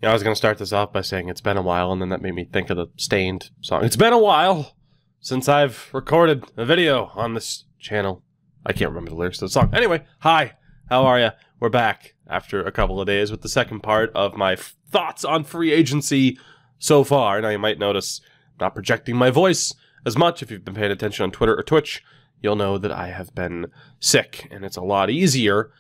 I was going to start this off by saying it's been a while, and then that made me think of the Stained song. It's been a while since I've recorded a video on this channel. I can't remember the lyrics to the song. Anyway, hi, how are ya? We're back after a couple of days with the second part of my thoughts on free agency so far. Now, you might notice I'm not projecting my voice as much. If you've been paying attention on Twitter or Twitch, you'll know that I have been sick, and it's a lot easier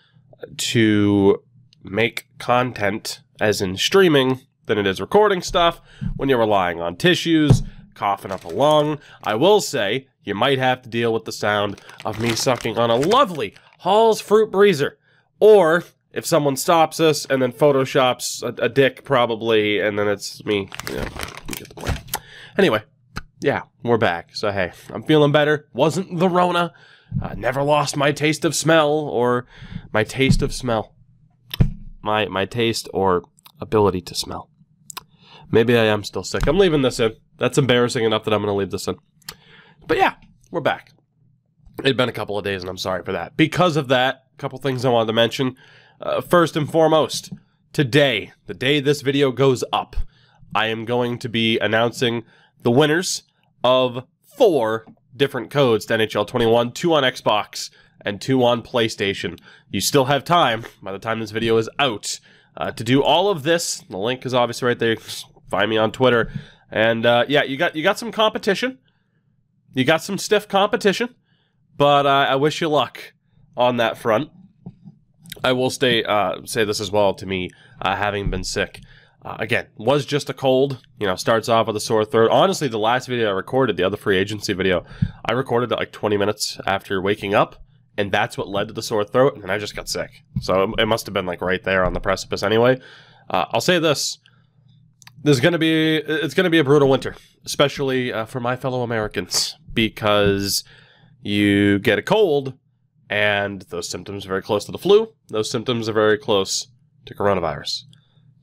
to make content, as in streaming, than it is recording stuff when you're relying on tissues, coughing up a lung. I will say, you might have to deal with the sound of me sucking on a lovely Hall's Fruit Breezer. Or, if someone stops us and then photoshops a dick, probably, and then it's me, you get the point. Anyway, yeah, we're back. So, hey, I'm feeling better. Wasn't the Rona. Never lost my taste of smell, or my taste of smell. My taste or ability to smell. Maybe I am still sick. I'm leaving this in. That's embarrassing enough that I'm going to leave this in. But yeah, we're back. It'd been a couple of days, and I'm sorry for that. Because of that, a couple things I wanted to mention. First and foremost, today, the day this video goes up, I am going to be announcing the winners of 4 different codes to NHL 21, 2 on Xbox, and 2 on PlayStation. You still have time, by the time this video is out, to do all of this. The link is obviously right there. Just find me on Twitter. And yeah, you got some competition. You got some stiff competition. But I wish you luck on that front. I will say this as well, to me, having been sick. Again, was just a cold, starts off with a sore throat. Honestly, the last video I recorded, the other free agency video, I recorded it like 20 minutes after waking up. And that's what led to the sore throat, and I just got sick. So it must have been like right there on the precipice anyway. I'll say this. It's going to be a brutal winter, especially for my fellow Americans, because you get a cold, and those symptoms are very close to the flu. Those symptoms are very close to coronavirus.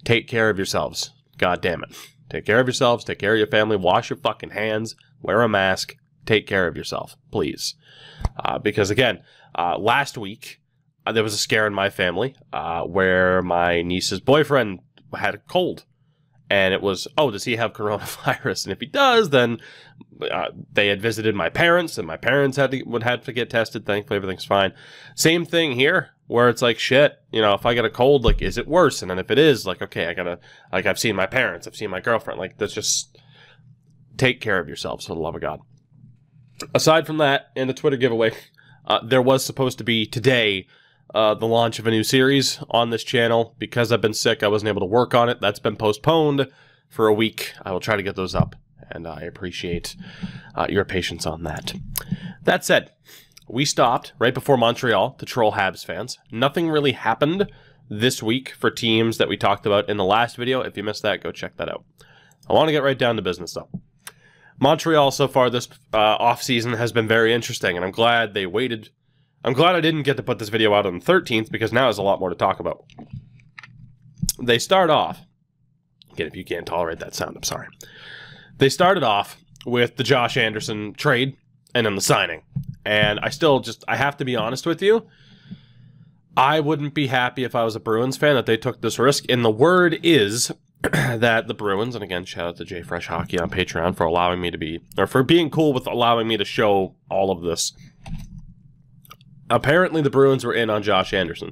Take care of yourselves. God damn it. Take care of yourselves. Take care of your family. Wash your fucking hands. Wear a mask. Take care of yourself, please. Because again, last week, there was a scare in my family where my niece's boyfriend had a cold. And it was, oh, does he have coronavirus? And if he does, then they had visited my parents, and my parents would have to get tested. Thankfully, everything's fine. Same thing here, where it's like, shit, if I get a cold, like, is it worse? And then if it is, like, okay, I've seen my parents, I've seen my girlfriend. Like, that's just, take care of yourselves, for the love of God. Aside from that, in the Twitter giveaway, there was supposed to be today the launch of a new series on this channel. Because I've been sick, I wasn't able to work on it. That's been postponed for a week. I will try to get those up, and I appreciate your patience on that. That said, we stopped right before Montreal to troll Habs fans. Nothing really happened this week for teams that we talked about in the last video. If you missed that, go check that out. I want to get right down to business, though. Montreal so far this offseason has been very interesting, and I'm glad they waited. I'm glad I didn't get to put this video out on the 13th, because now there's a lot more to talk about. They start off, again, if you can't tolerate that sound, I'm sorry. They started off with the Josh Anderson trade and then the signing. And I have to be honest with you, I wouldn't be happy if I was a Bruins fan that they took this risk. And the word is that the Bruins, and again, shout out to Jay Fresh Hockey on Patreon for allowing me to for being cool with allowing me to show all of this. Apparently, the Bruins were in on Josh Anderson.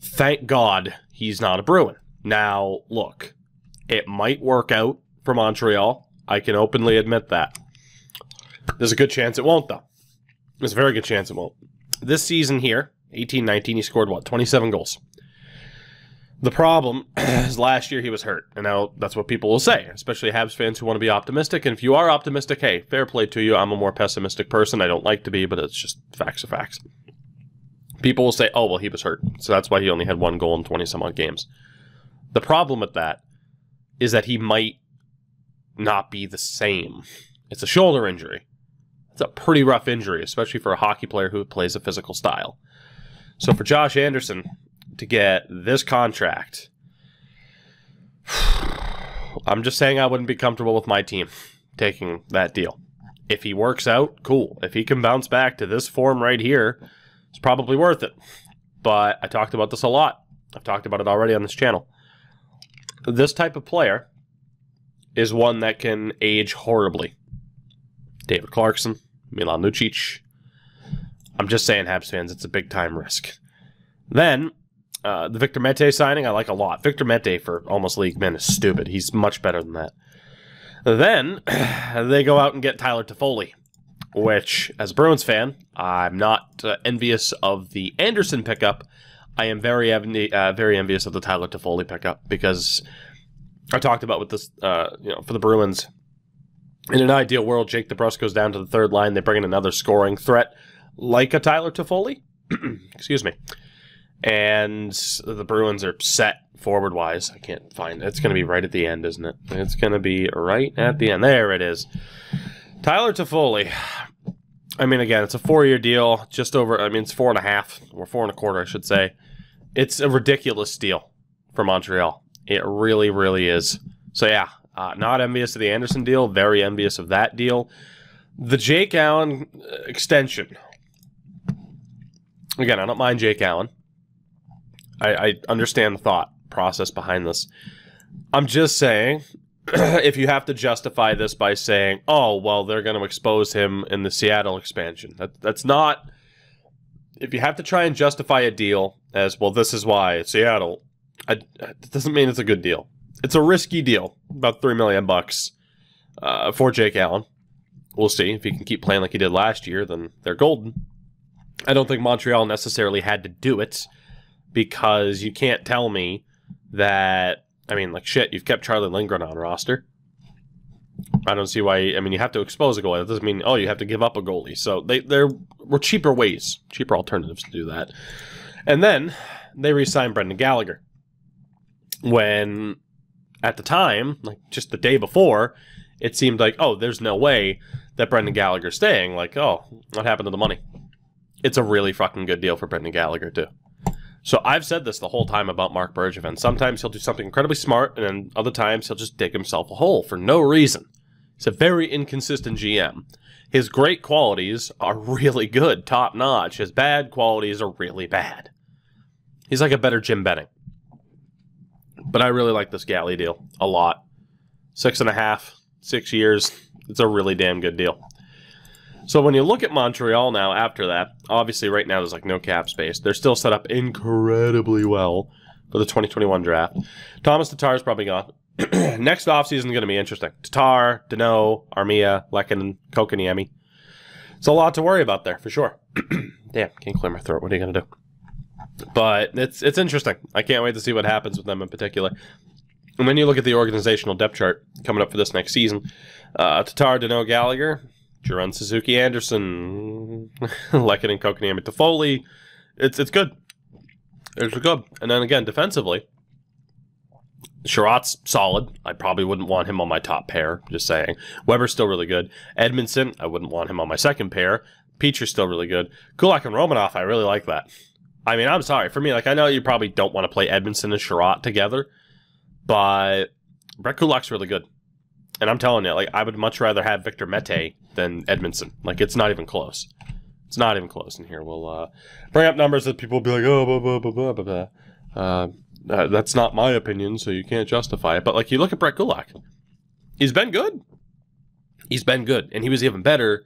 Thank God he's not a Bruin. Now, look, it might work out for Montreal. I can openly admit that. There's a good chance it won't, though. There's a very good chance it won't. This season here, 18-19, he scored, 27 goals. The problem is last year he was hurt, and now that's what people will say, especially Habs fans who want to be optimistic. And if you are optimistic, hey, fair play to you. I'm a more pessimistic person. I don't like to be, but it's just facts are facts. People will say, oh, well, he was hurt, so that's why he only had 1 goal in 20-some-odd games. The problem with that is that he might not be the same. It's a shoulder injury. It's a pretty rough injury, especially for a hockey player who plays a physical style. So for Josh Anderson to get this contract, I'm just saying I wouldn't be comfortable with my team taking that deal. If he works out, cool. If he can bounce back to this form right here, it's probably worth it. But I talked about this a lot. I've talked about it already on this channel. this type of player is one that can age horribly. David Clarkson, Milan Lucic. I'm just saying, Habs fans, it's a big-time risk. Then, the Victor Mete signing, I like a lot. Victor Mete for almost league min is stupid. He's much better than that. Then, they go out and get Tyler Toffoli, which, as a Bruins fan, I'm not envious of the Anderson pickup. I am very envious of the Tyler Toffoli pickup, because I talked about with this, for the Bruins, in an ideal world, Jake DeBrusk goes down to the third line. They bring in another scoring threat like a Tyler Toffoli. Excuse me. And the Bruins are set forward-wise. I can't find it. It's going to be right at the end, isn't it? It's going to be right at the end. There it is. Tyler Toffoli. I mean, again, it's a 4-year deal. Just over, it's 4.5, or 4.25, I should say. It's a ridiculous deal for Montreal. It really, really is. So, yeah. Not envious of the Anderson deal. Very envious of that deal. The Jake Allen extension. Again, I don't mind Jake Allen. I understand the thought process behind this. I'm just saying, if you have to justify this by saying, oh, well, they're going to expose him in the Seattle expansion. That's not... If you have to try and justify a deal as, well, this is why it's Seattle, it doesn't mean it's a good deal. It's a risky deal, about $3 million for Jake Allen. We'll see. If he can keep playing like he did last year, then they're golden. I don't think Montreal necessarily had to do it, because you can't tell me that, shit, you've kept Charlie Lindgren on roster. I don't see why, you have to expose a goalie. That doesn't mean, oh, you have to give up a goalie. So there were cheaper ways, cheaper alternatives to do that. And then they re-signed Brendan Gallagher. When... At the time, like just the day before, it seemed like, oh, there's no way that Brendan Gallagher's staying. Like, oh, what happened to the money? It's a really fucking good deal for Brendan Gallagher, too. So I've said this the whole time about Mark Bergevin. Sometimes he'll do something incredibly smart, and then other times he'll just dig himself a hole for no reason. He's a very inconsistent GM. His great qualities are really good, top-notch. His bad qualities are really bad. He's like a better Jim Benning. But I really like this Galley deal a lot. 6.5, 6 years. It's a really damn good deal. So when you look at Montreal now after that, obviously right now there's like no cap space. They're still set up incredibly well for the 2021 draft. Thomas Tatar's probably gone. Next offseason is going to be interesting. Tatar, Danault, Armia, Lehkonen, Kokoniemi. It's a lot to worry about there for sure. Damn, can't clear my throat. What are you going to do? But it's interesting. I can't wait to see what happens with them in particular. And when you look at the organizational depth chart coming up for this next season, Tatar, Danault, Gallagher, Jaron Suzuki, Anderson, Lehkonen, Kokoniemi, Toffoli. It's good. It's good. And then again, defensively, Sherratt's solid. I probably wouldn't want him on my top pair, just saying. Weber's still really good. Edmondson, I wouldn't want him on my second pair. Peacher's still really good. Kulak and Romanoff, I really like that. I'm sorry. For me, I know you probably don't want to play Edmondson and Sherratt together, but Brett Kulak's really good. And I'm telling you, I would much rather have Victor Mete than Edmondson. It's not even close. It's not even close. And here we'll bring up numbers that people will be like, oh, blah, blah, blah, blah, blah. That's not my opinion, so you can't justify it. But, you look at Brett Kulak. He's been good. He's been good. And he was even better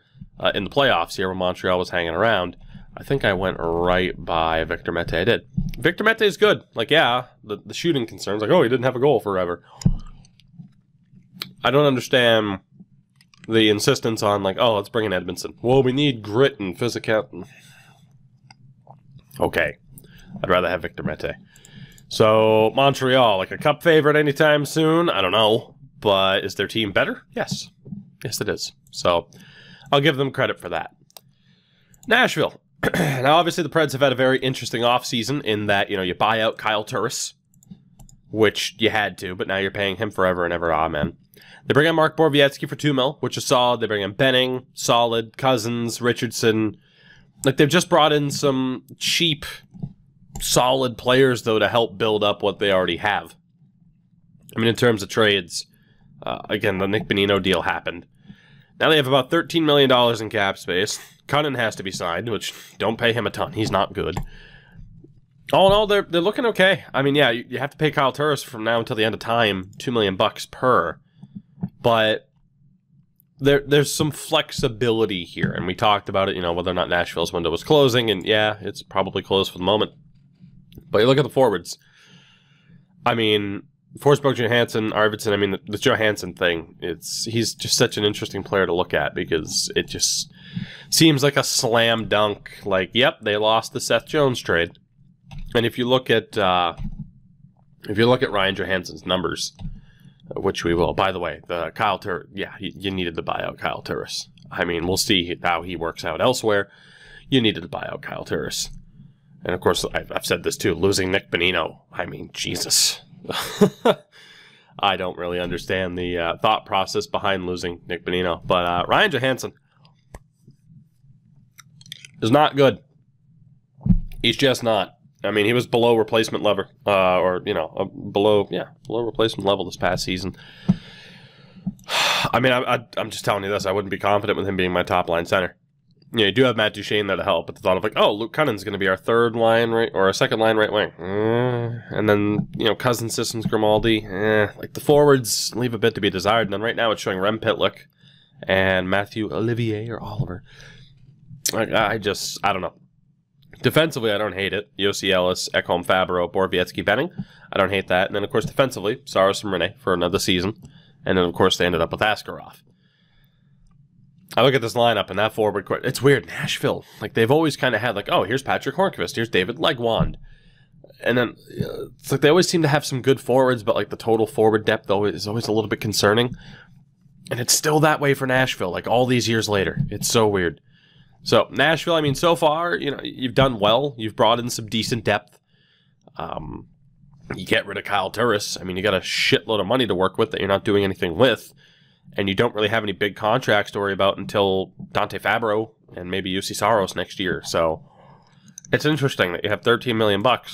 in the playoffs here when Montreal was hanging around. I think I went right by Victor Mete. I did. Victor Mete is good. The shooting concerns. Oh, he didn't have a goal forever. I don't understand the insistence on, oh, let's bring in Edmondson. Well, we need grit and physicality. Okay. I'd rather have Victor Mete. So, Montreal, a cup favorite anytime soon? I don't know. But is their team better? Yes. Yes, it is. So, I'll give them credit for that. Nashville. Now, obviously, the Preds have had a very interesting offseason in that, you buy out Kyle Turris, which you had to, but now you're paying him forever and ever. Amen. They bring in Mark Borowiecki for $2 million, which is solid. They bring in Benning, solid. Cousins, Richardson. They've just brought in some cheap, solid players, though, to help build up what they already have. In terms of trades, again, the Nick Bonino deal happened. Now they have about $13 million in cap space. Cunnin has to be signed, which don't pay him a ton. He's not good. All in all, they're looking okay. I mean, yeah, you have to pay Kyle Turris from now until the end of time, $2 million per, but there's some flexibility here, and we talked about it, whether or not Nashville's window was closing, and yeah, it's probably closed for the moment. But you look at the forwards. I mean, Forsberg, Johansson, Arvidsson, I mean, the Johansson thing, he's just such an interesting player to look at because it just seems like a slam dunk. Like, yep, they lost the Seth Jones trade. And if you look at Ryan Johansson's numbers, which we will, by the way, the Kyle Turris, yeah, you needed to buy out Kyle Turris. I mean, we'll see how he works out elsewhere. You needed to buy out Kyle Turris. And of course, I've said this too, losing Nick Bonino. I mean, Jesus. I don't really understand the thought process behind losing Nick Bonino. But Ryan Johansson is not good. He's just not. I mean, he was below replacement level, below replacement level this past season. I mean, I'm just telling you this. I wouldn't be confident with him being my top line center. You do have Matt Duchene there to help, but the thought of like, oh, Luke Cunning's going to be our third line right or our second line right wing, and then Cousins, Sissons, Grimaldi, like the forwards leave a bit to be desired. And then right now it's showing Rem Pitlick and Matthew Olivier or Oliver. Like I don't know. Defensively, I don't hate it. Yossi Ellis, Ekholm, Fabro, Borowiecki, Benning. I don't hate that. And then, of course, defensively, Saros and Rene for another season. And then, of course, they ended up with Askarov. I look at this lineup and that forward court. It's weird. Nashville, like, they've always kind of had, like, oh, here's Patrick Hornqvist. Here's David Legwand. And then it's like they always seem to have some good forwards, but, like, the total forward depth is always a little bit concerning. And it's still that way for Nashville, like, all these years later. It's so weird. So, Nashville, I mean, so far, you've done well. You've brought in some decent depth. You get rid of Kyle Turris. I mean, you got a shitload of money to work with that you're not doing anything with. And you don't really have any big contracts to worry about until Dante Fabro and maybe UC Saros next year. So, it's interesting that you have $13 million, but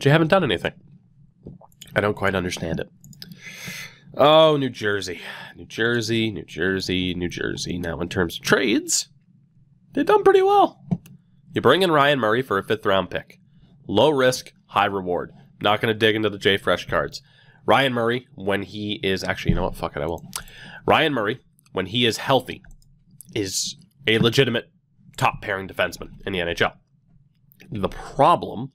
you haven't done anything. I don't quite understand it. Oh, New Jersey. New Jersey. Now, in terms of trades, they've done pretty well. You bring in Ryan Murray for a 5th-round pick. Low risk, high reward. Not going to dig into the Jay Fresh cards. Ryan Murray, when he is... Actually, you know what? Fuck it, I will. Ryan Murray, when he is healthy, is a legitimate top-pairing defenseman in the NHL. The problem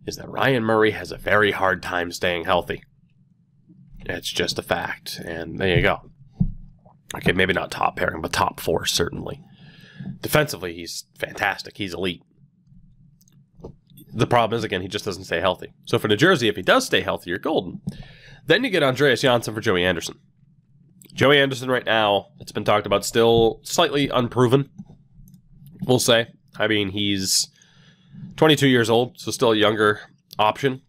is that Ryan Murray has a very hard time staying healthy. It's just a fact, and there you go. Okay, maybe not top pairing, but top 4, certainly. Defensively, he's fantastic. He's elite. The problem is, again, he just doesn't stay healthy. So for New Jersey, if he does stay healthy, you're golden. Then you get Andreas Janssen for Joey Anderson. Joey Anderson right now, it's been talked about, still slightly unproven, we'll say. I mean, he's 22 years old, so still a younger option.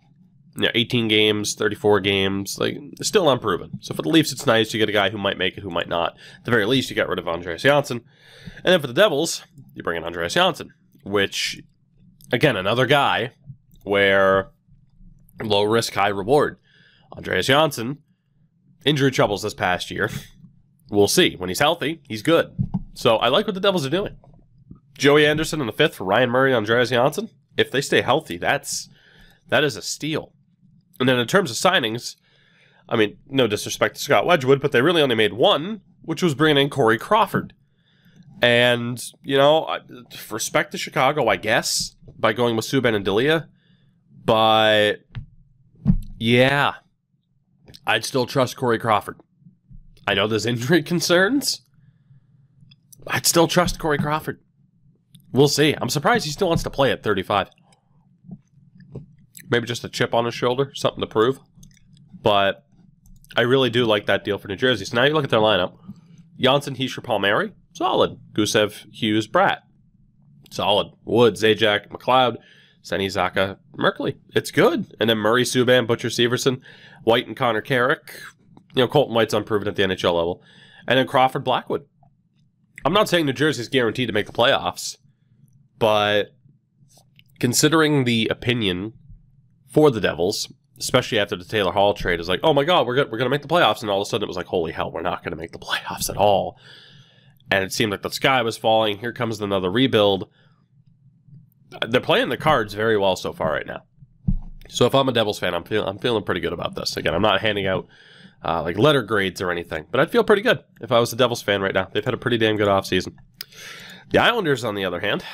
18 games, 34 games, like, still unproven. So for the Leafs, it's nice. You get a guy who might make it, who might not. At the very least, you get rid of Andreas Janssen. And then for the Devils, you bring in Andreas Janssen, which, again, another guy where low risk, high reward. Andreas Janssen, injury troubles this past year. We'll see. When he's healthy, he's good. So I like what the Devils are doing. Joey Anderson in the 5th for Ryan Murray and Andreas Janssen. If they stay healthy, that is a steal. And then in terms of signings, I mean, no disrespect to Scott Wedgwood, but they really only made one, which was bringing in Corey Crawford. And, respect to Chicago, I guess, by going with Subban and Delia. But, yeah, I'd still trust Corey Crawford. I know there's injury concerns. I'd still trust Corey Crawford. We'll see. I'm surprised he still wants to play at 35. Maybe just a chip on his shoulder, something to prove. But I really do like that deal for New Jersey. So now you look at their lineup. Janssen, Hischier, Palmieri, solid. Gusev, Hughes, Bratt, solid. Wood, Zajac, McLeod, Senny, Zaka, Merkley. It's good. And then Murray, Subban, Butcher, Severson, White, and Connor Carrick. Colton White's unproven at the NHL level. And then Crawford, Blackwood. I'm not saying New Jersey's guaranteed to make the playoffs, but considering the opinion for the Devils, especially after the Taylor Hall trade, is like, oh my God, we're going to make the playoffs. And all of a sudden it was like, holy hell, we're not going to make the playoffs at all. And it seemed like the sky was falling. Here comes another rebuild. they're playing the cards very well so far right now. So if I'm a Devils fan, I'm feeling pretty good about this. Again, I'm not handing out like letter grades or anything, but I'd feel pretty good if I was a Devils fan right now. They've had a pretty damn good offseason. The Islanders, on the other hand,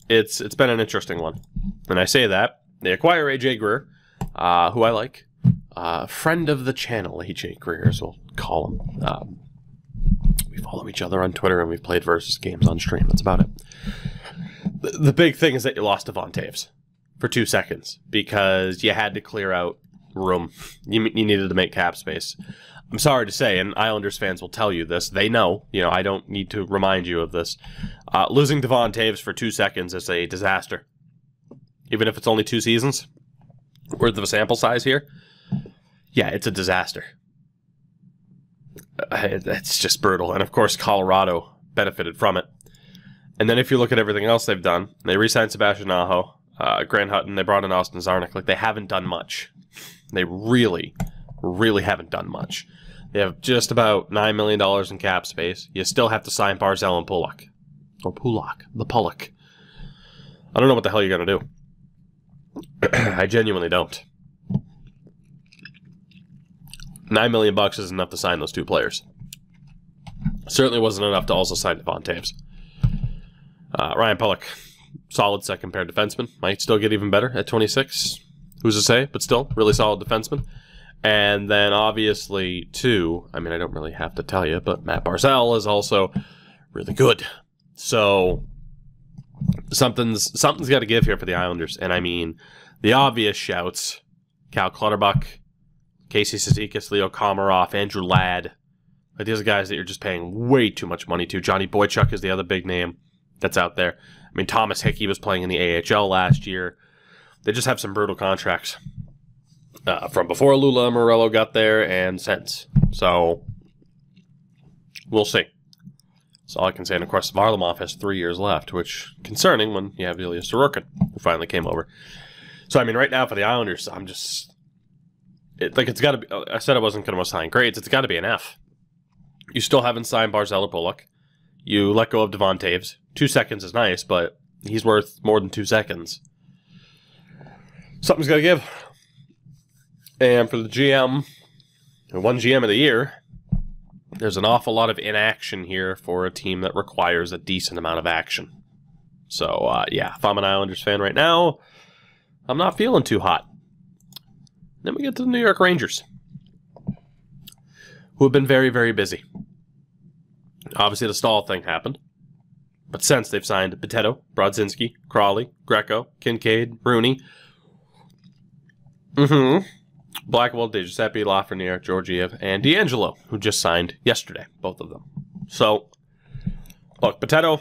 it's been an interesting one. And I say that. They acquire A.J. Greer, who I like. Friend of the channel, A.J. Greer, as we'll call him. We follow each other on Twitter, and we've played versus games on stream. That's about it. The big thing is that you lost Devon Toews for 2 seconds because you had to clear out room. You needed to make cap space. I'm sorry to say, and Islanders fans will tell you this. They know. I don't need to remind you of this. Losing Devon Toews for 2 seconds is a disaster. Even if it's only 2 seasons worth of a sample size here, yeah, it's a disaster. It's just brutal. And of course, Colorado benefited from it. And then if you look at everything else they've done, they re-signed Sebastian Aho, Grant Hutton, they brought in Austin Czarnik. Like, they haven't done much. They really, really haven't done much. They have just about $9 million in cap space. You still have to sign Barzal and Pulock. Or Pulock. The Pulock. I don't know what the hell you're going to do. I genuinely don't. $9 million is enough to sign those 2 players. Certainly wasn't enough to also sign Devon Toews. Ryan Pulock, solid second pair defenseman. Might still get even better at 26. Who's to say? But still, really solid defenseman. And then obviously, too, I mean, I don't really have to tell you, but Matt Barzal is also really good. So something's got to give here for the Islanders. And I mean, the obvious shouts: Cal Clutterbuck, Casey Cizikas, Leo Komarov, Andrew Ladd. Like, these are guys that you're just paying way too much money to. Johnny Boychuk is the other big name that's out there. I mean, Thomas Hickey was playing in the AHL last year. They just have some brutal contracts from before Lula Morello got there and since. So we'll see. That's all I can say. And of course, Varlamov has 3 years left, which concerning when you have Ilya Sorokin, who finally came over. So I mean, right now for the Islanders, I'm just it's got to be. I said I wasn't going to assign grades. It's got to be an F. You still haven't signed Barzal or Pulock. You let go of Devon Toews. 2 seconds is nice, but he's worth more than 2 seconds. Something's got to give. And for the GM, one GM of the year, there's an awful lot of inaction here for a team that requires a decent amount of action. So, yeah, if I'm an Islanders fan right now, I'm not feeling too hot. Then we get to the New York Rangers, who have been very, very busy. Obviously, the Stahl thing happened. But since, they've signed Potato, Brodzinski, Crawley, Greco, Kincaid, Rooney, Blackwell, DeGiuseppe, Lafreniere, Georgiev, and D'Angelo, who just signed yesterday, both of them. So, look, Potato,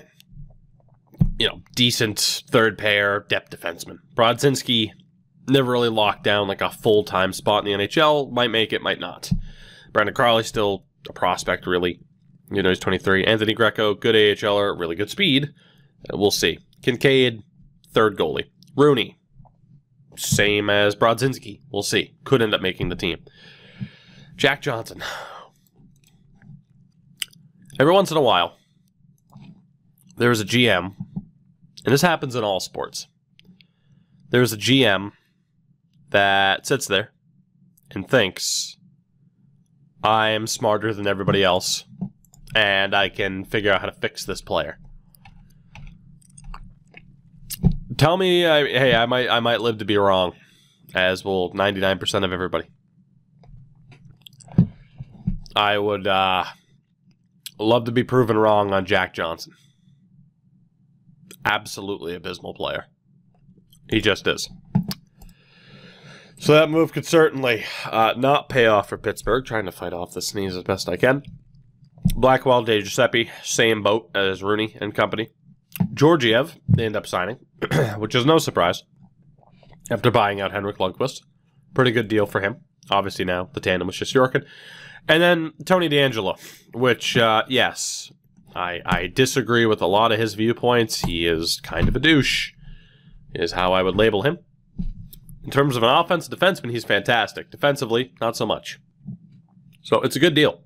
decent third pair depth defenseman. Brodzinski never really locked down like a full-time spot in the NHL. Might make it, might not. Brandon Crawley, still a prospect, really. He's 23. Anthony Greco, good AHLer, really good speed. We'll see. Kincaid, third goalie. Rooney, same as Brodzinski. We'll see. Could end up making the team. Jack Johnson. Every once in a while, there's a GM, and this happens in all sports. There's a GM that sits there and thinks, I am smarter than everybody else, and I can figure out how to fix this player. Tell me, hey, I might live to be wrong, as will 99% of everybody. I would love to be proven wrong on Jack Johnson. Absolutely abysmal player. He just is. So that move could certainly not pay off for Pittsburgh. Trying to fight off the sneeze as best I can. Blackwell, DeGiuseppe, same boat as Rooney and company. Georgiev, they end up signing, which is no surprise, after buying out Henrik Lundqvist. Pretty good deal for him. Obviously now the tandem was just Yorkin. And then Tony DeAngelo, which, yes, I disagree with a lot of his viewpoints. He is kind of a douche, is how I would label him. In terms of an offensive defenseman, he's fantastic. Defensively, not so much. So it's a good deal.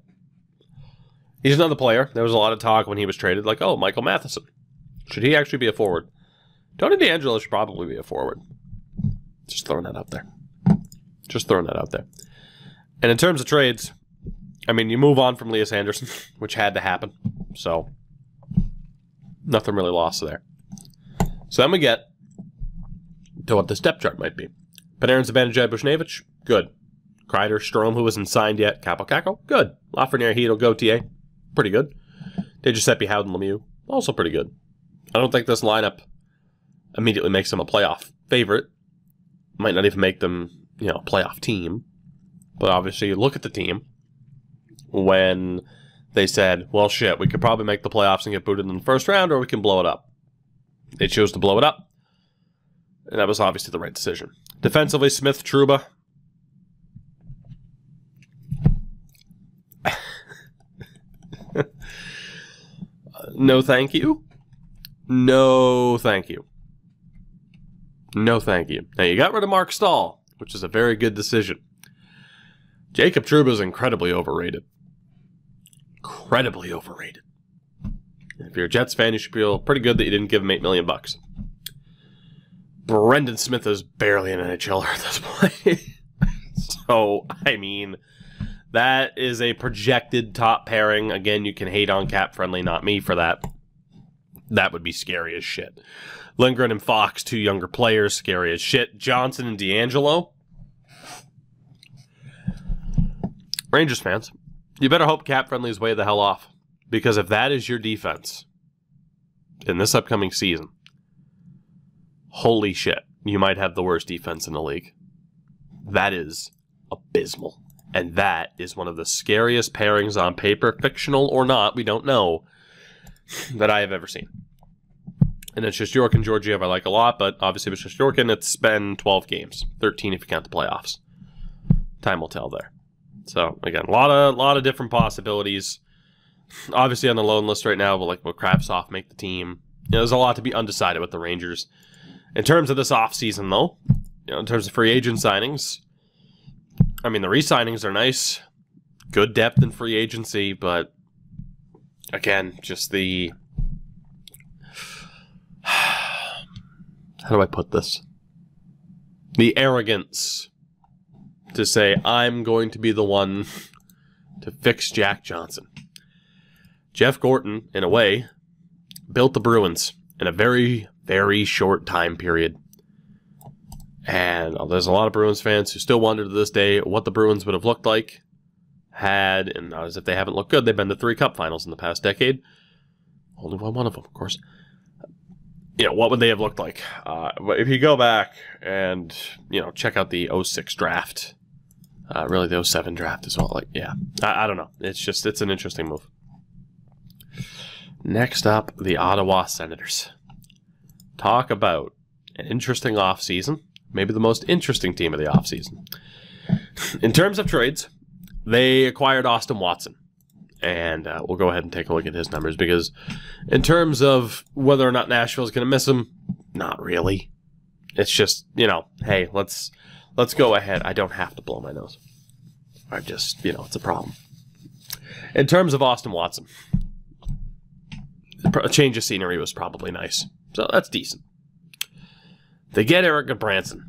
He's another player. There was a lot of talk when he was traded, like, oh, Michael Matheson. Should he actually be a forward? Tony DeAngelo should probably be a forward. Just throwing that out there. Just throwing that out there. And in terms of trades, I mean, you move on from Elias Anderson, which had to happen. So, nothing really lost there. So then we get to what this depth chart might be. Panarin, Zibanejad, Buchnevich, good. Kreider, Strome, who isn't signed yet. Capo, good. Lafreniere, Hedl, Gauthier, pretty good. DeGiuseppe, Howden, Lemieux, also pretty good. I don't think this lineup immediately makes them a playoff favorite. Might not even make them, a playoff team. But obviously, you look at the team when they said, well, shit, we could probably make the playoffs and get booted in the first round, or we can blow it up. They chose to blow it up. And that was obviously the right decision. Defensively, Smith, Trouba. No thank you. No thank you. No thank you. Now, you got rid of Mark Stahl, which is a very good decision. Jacob Trouba is incredibly overrated. Incredibly overrated. If you're a Jets fan, you should feel pretty good that you didn't give him $8 million. Brendan Smith is barely an NHLer at this point. So, I mean, that is a projected top pairing. Again, you can hate on Cap Friendly, not me for that. That would be scary as shit. Lindgren and Fox, two younger players, scary as shit. Johnson and DeAngelo. Rangers fans, you better hope Cap Friendly is way the hell off. Because if that is your defense in this upcoming season, holy shit, you might have the worst defense in the league. That is abysmal. And that is one of the scariest pairings on paper, fictional or not, we don't know, that I have ever seen. And it's just York and Georgiev I like a lot, but obviously with just York, and it's been 12 games. 13 if you count the playoffs. Time will tell there. So, again, a lot of different possibilities. Obviously on the loan list right now, will Kravtsov make the team? There's a lot to be undecided with the Rangers. In terms of this offseason, though, in terms of free agent signings, I mean, the re-signings are nice. Good depth in free agency, but again, just the... How do I put this? The arrogance to say, I'm going to be the one to fix Jack Johnson. Jeff Gorton, in a way, built the Bruins in a very, very short time period. And there's a lot of Bruins fans who still wonder to this day what the Bruins would have looked like had, and not as if they haven't looked good, they've been to 3 Cup finals in the past decade. Only won one of them, of course. What would they have looked like? If you go back and, check out the 06 draft, really the 07 draft as well. I don't know. It's an interesting move. Next up, the Ottawa Senators. Talk about an interesting offseason. Maybe the most interesting team of the offseason. In terms of trades, they acquired Austin Watson. And we'll go ahead and take a look at his numbers, because in terms of whether or not Nashville's going to miss him, not really. It's just, hey, let's go ahead. I don't have to blow my nose. I just, it's a problem. In terms of Austin Watson, a change of scenery was probably nice. So that's decent. They get Erik Gudbranson.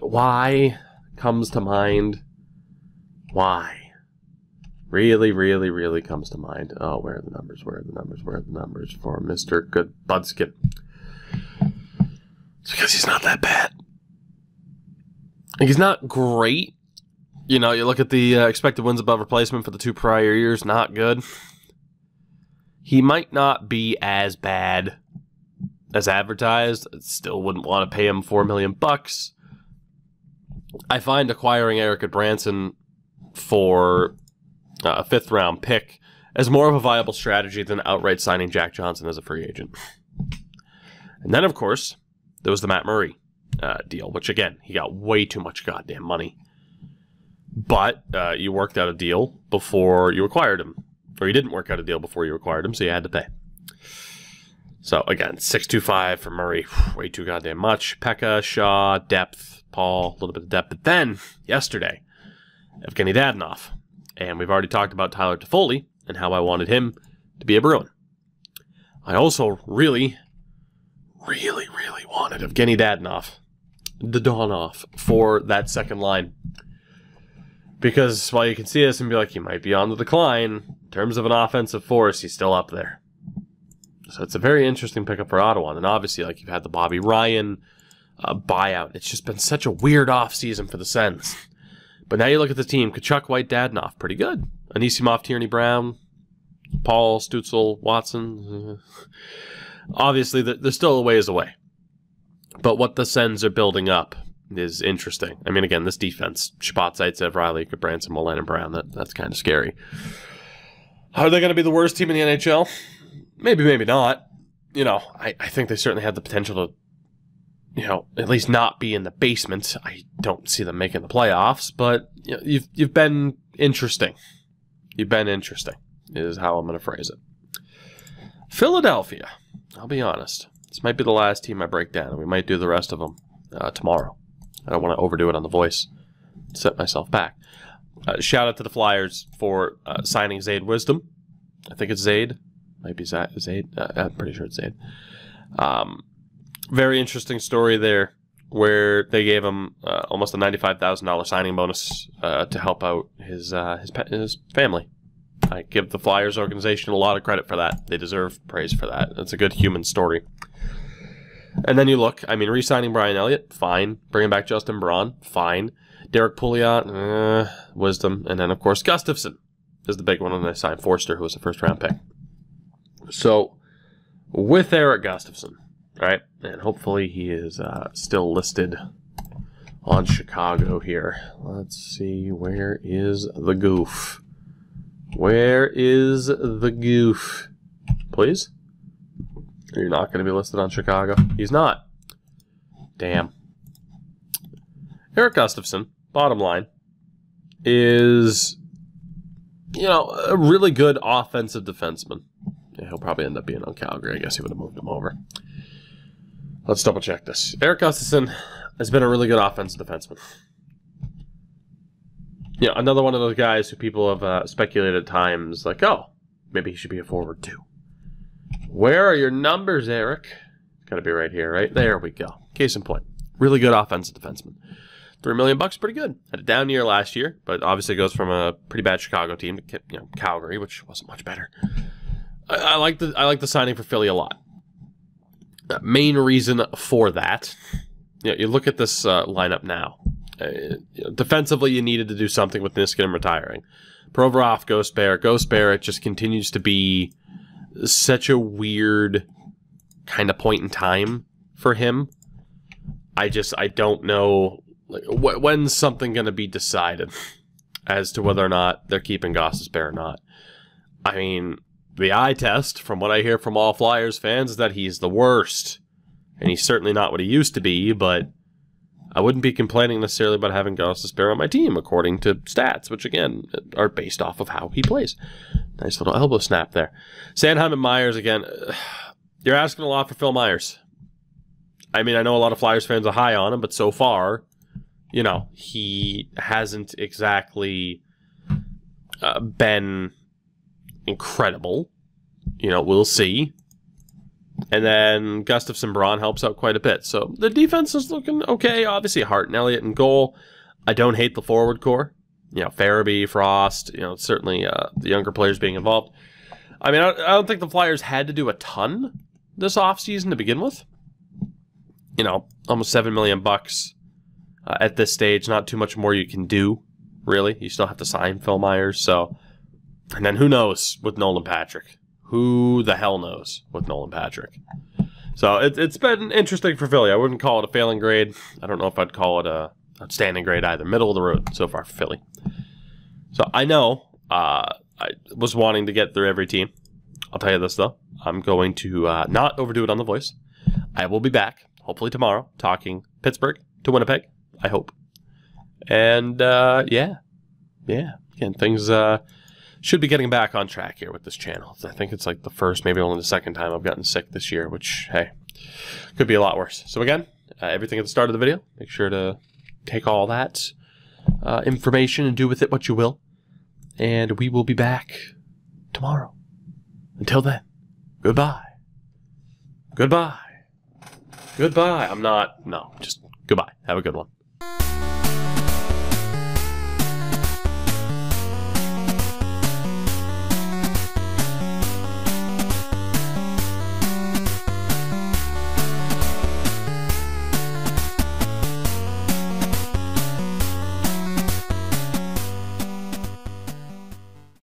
Why comes to mind? Why? Really, really, really comes to mind. Oh, where are the numbers? Where are the numbers? Where are the numbers for Mr. Gudbranson? It's because he's not that bad. He's not great. You look at the expected wins above replacement for the 2 prior years, not good. He might not be as bad as advertised. I still wouldn't want to pay him $4 million. I find acquiring Erik Gudbranson for a 5th round pick as more of a viable strategy than outright signing Jack Johnson as a free agent. And then, of course, there was the Matt Murray deal, which, again, he got way too much goddamn money. But you worked out a deal before you acquired him. Or you didn't work out a deal before you acquired him, so you had to pay. So, again, 6.25 for Murray. Way too goddamn much. Pekka, Shaw, depth, Paul, a little bit of depth. But then, yesterday, Evgeny Dadonov. And we've already talked about Tyler Toffoli and how I wanted him to be a Bruin. I also really wanted Evgeny Dadonov for that second line. Because while you can see this and be like, he might be on the decline, in terms of an offensive force, he's still up there. So it's a very interesting pickup for Ottawa. And obviously, like, you've had the Bobby Ryan buyout. It's just been such a weird offseason for the Sens. But now you look at the team, Tkachuk, White, Dadonov, pretty good. Anisimov, Tierney, Brown, Paul, Stützle, Watson. Obviously, they're still a ways away. But what the Sens are building up is interesting. I mean, again, this defense, Shabbat, Zaitsev, Riley, Branson, Molan, and Brown, that's kind of scary. Are they going to be the worst team in the NHL? Maybe, maybe not. You know, I think they certainly have the potential to, you know, at least not be in the basement. I don't see them making the playoffs, but you know, you've been interesting. You've been interesting, is how I'm going to phrase it. Philadelphia, I'll be honest. This might be the last team I break down, and we might do the rest of them tomorrow. I don't want to overdo it on the voice. Set myself back. Shout out to the Flyers for signing Zaid Wisdom. I think it's Zaid. Might be Zaid. I'm pretty sure it's Zaid. Very interesting story there, where they gave him almost a $95,000 signing bonus to help out his family. I give the Flyers organization a lot of credit for that. They deserve praise for that. It's a good human story. And then you look, I mean, re-signing Brian Elliott, fine. Bringing back Justin Braun, fine. Derek Pouliot, wisdom. And then, of course, Gustafson is the big one, and they signed Forster, who was a first-round pick. So, with Eric Gustafson, right, and hopefully he is still listed on Chicago here. Let's see, where is the goof? Where is the goof? Please? You're not going to be listed on Chicago? He's not. Damn. Eric Gustafson, bottom line, is, you know, a really good offensive defenseman. Yeah, he'll probably end up being on Calgary. I guess he would have moved him over. Let's double check this. Eric Gustafson has been a really good offensive defenseman. You know, another one of those guys who people have speculated at times, like, oh, maybe he should be a forward too. Where are your numbers, Eric? It's got to be right here, right? There we go. Case in point. Really good offensive defenseman. $3 million, pretty good. Had a down year last year, but obviously goes from a pretty bad Chicago team to, you know, Calgary, which wasn't much better. I like the signing for Philly a lot. Main reason for that, you know, you look at this lineup now. Defensively, you needed to do something with Niskanen retiring. Provorov, Ghost Bear, it just continues to be such a weird kind of point in time for him. I don't know, like, when's something going to be decided as to whether or not they're keeping Gostisbehere or not. I mean, the eye test, from what I hear from all Flyers fans, is that he's the worst. And he's certainly not what he used to be, but I wouldn't be complaining necessarily about having Gostisbehere on my team, according to stats, which, again, are based off of how he plays. Nice little elbow snap there. Sanheim and Myers, again, you're asking a lot for Phil Myers. I mean, I know a lot of Flyers fans are high on him, but so far, you know, he hasn't exactly been incredible. You know, we'll see. And then Gustafson Braun helps out quite a bit. So the defense is looking okay. Obviously, Hart and Elliott in goal. I don't hate the forward core. You know, Farabee, Frost, you know, certainly the younger players being involved. I mean, I don't think the Flyers had to do a ton this offseason to begin with. You know, almost $7 million at this stage. Not too much more you can do, really. You still have to sign Phil Myers. So, and then who knows with Nolan Patrick? Who the hell knows with Nolan Patrick? So it's been interesting for Philly. I wouldn't call it a failing grade. I don't know if I'd call it a outstanding grade either. Middle of the road so far for Philly. So I know I was wanting to get through every team. I'll tell you this, though. I'm going to not overdo it on the voice. I will be back, hopefully tomorrow, talking Pittsburgh to Winnipeg, I hope. And, yeah. Again, things should be getting back on track here with this channel. I think it's like the first, maybe only the second time I've gotten sick this year, which, hey, could be a lot worse. So again, everything at the start of the video. Make sure to take all that information and do with it what you will. And we will be back tomorrow. Until then, goodbye. Goodbye. Goodbye. I'm not. No, just goodbye. Have a good one.